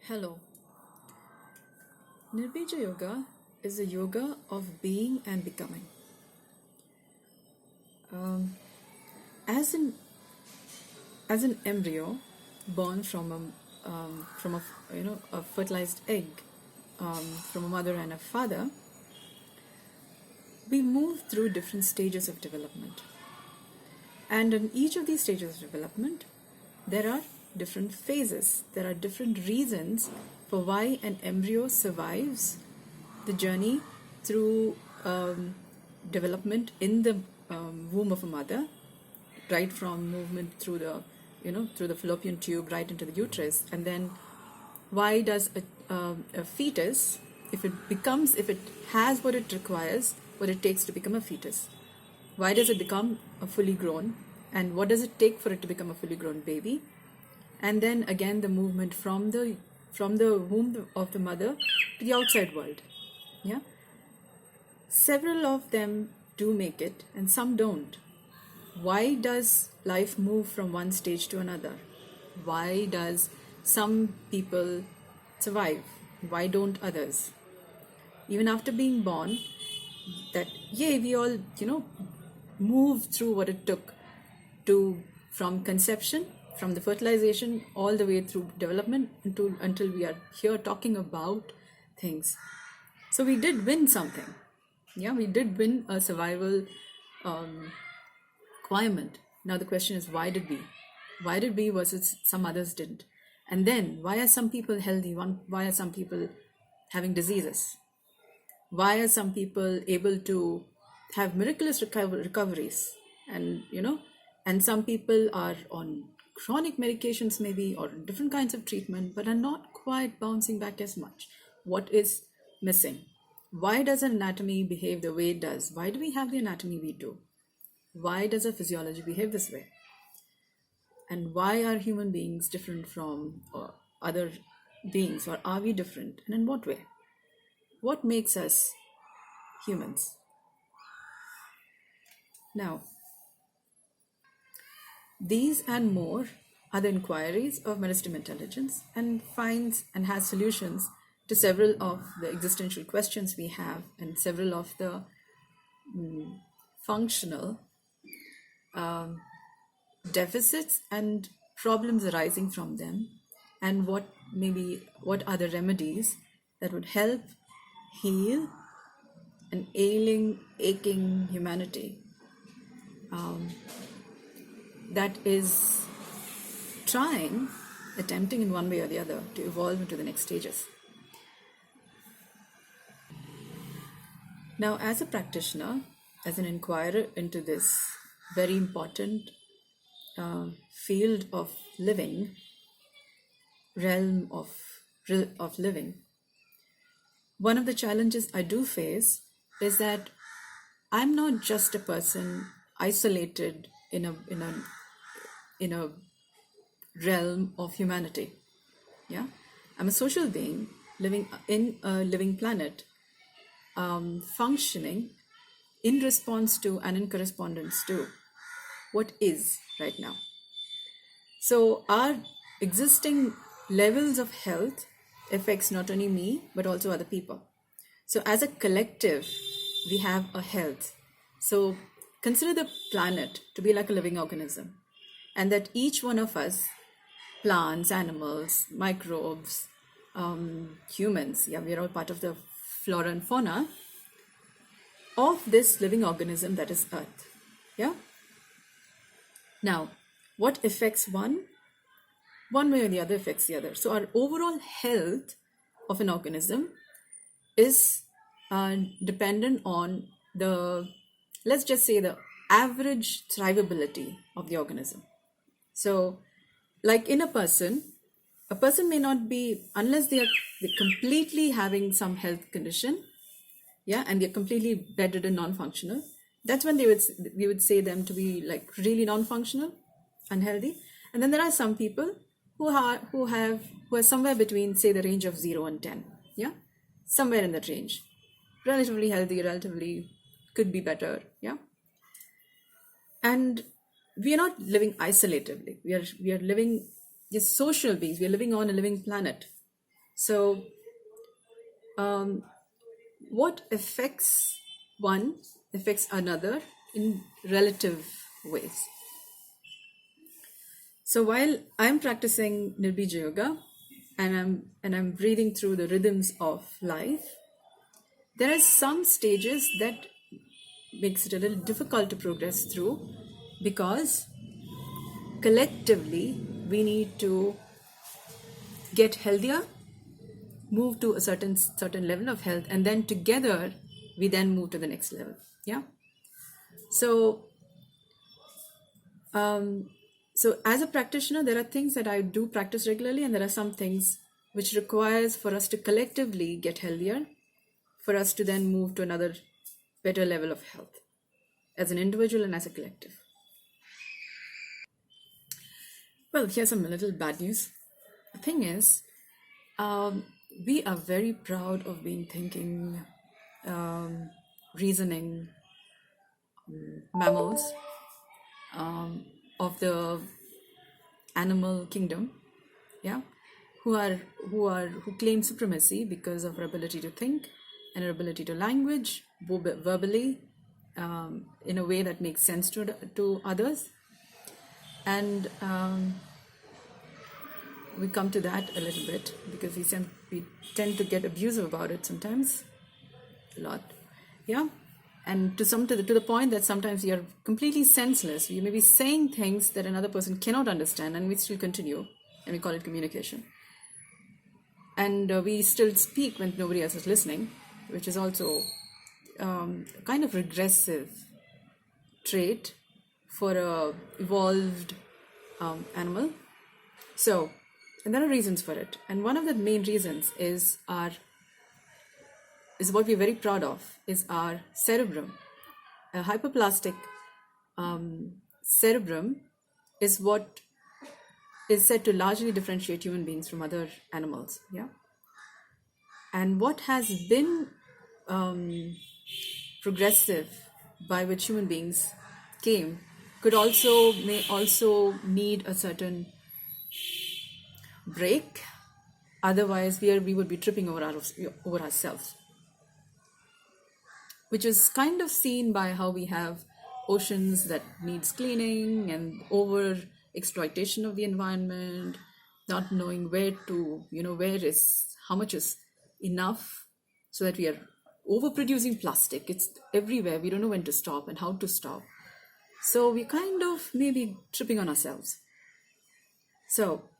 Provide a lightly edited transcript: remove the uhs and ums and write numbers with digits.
Hello. Nirbeeja Yoga is a yoga of being and becoming. Um, as an as an embryo born from a fertilized egg, from a mother and a father, we move through different stages of development. And in each of these stages of development, there are different phases. There are different reasons for why an embryo survives the journey through development in the womb of a mother, right from movement through the fallopian tube right into the uterus, and then why does a fetus, if it has what it requires, what it takes to become a fetus, why does it become a fully grown, and what does it take for it to become a fully grown baby? And then again the movement from the womb of the mother to the outside world. Yeah, several of them do make it and some don't. Why does life move from one stage to another? Why does some people survive? Why don't others? Even after being born, that we all move through what it took to, from conception, from the fertilization, all the way through development until we are here talking about things. So we did win something. Yeah, we did win a survival requirement. Now the question is, why did we? Why did we versus some others didn't? And then why are some people healthy? Why are some people having diseases? Why are some people able to have miraculous recoveries? And some people are on chronic medications maybe, or different kinds of treatment, but are not quite bouncing back as much. What is missing? Why does anatomy behave the way it does? Why do we have the anatomy we do? Why does our physiology behave this way? And why are human beings different from other beings, or are we different? And in what way? What makes us humans? Now, these and more are the inquiries of Meristem intelligence, and finds and has solutions to several of the existential questions we have, and several of the functional deficits and problems arising from them, and what are the remedies that would help heal an aching humanity that is attempting in one way or the other to evolve into the next stages. Now, as a practitioner, as an inquirer into this very important field of living, realm of living, one of the challenges I do face is that I'm not just a person isolated in a realm of humanity. Yeah, I'm a social being living in a living planet, functioning in response to and in correspondence to what is right now. So our existing levels of health affects not only me but also other people. So as a collective, we have a health. So consider the planet to be like a living organism, and that each one of us, plants, animals, microbes, humans, we are all part of the flora and fauna of this living organism that is Earth. Yeah. Now, what affects one way or the other affects the other. So our overall health of an organism is dependent on let's just say the average thrivability of the organism. So like in a person may not be, unless they're completely having some health condition, and they're completely bedridden, non-functional. That's when we would say them to be like really non-functional, unhealthy. And then there are some people who are somewhere between, say, the range of 0 and 10. Yeah, somewhere in that range, relatively healthy, relatively could be better. Yeah, and we are not living isolatively. We are living as social beings. We are living on a living planet. So what affects one affects another in relative ways. So while I'm practicing Nirbeeja Yoga and I'm breathing through the rhythms of life, there are some stages that makes it a little difficult to progress through, because collectively we need to get healthier, move to a certain level of health, and then together we then move to the next level. Yeah. So so as a practitioner, there are things that I do practice regularly, and there are some things which requires for us to collectively get healthier, for us to then move to another better level of health as an individual and as a collective. Well, here's some little bad news. The thing is, we are very proud of being thinking, reasoning mammals of the animal kingdom, yeah, who claim supremacy because of our ability to think and our ability to language verbally, in a way that makes sense to others. And we come to that a little bit because we tend to get abusive about it sometimes, a lot, yeah. And to the point that sometimes you're completely senseless. You may be saying things that another person cannot understand, and we still continue, and we call it communication. And we still speak when nobody else is listening, which is also kind of regressive trait for a evolved animal. So, and there are reasons for it, and one of the main reasons is what we're very proud of is our cerebrum. A hyperplastic cerebrum is what is said to largely differentiate human beings from other animals. Yeah, and what has been progressive by which human beings came may also need a certain break. Otherwise, we would be tripping over ourselves, which is kind of seen by how we have oceans that needs cleaning and over exploitation of the environment, not knowing how much is enough, so that we are overproducing plastic. It's everywhere. We don't know when to stop and how to stop. So we kind of maybe tripping on ourselves. So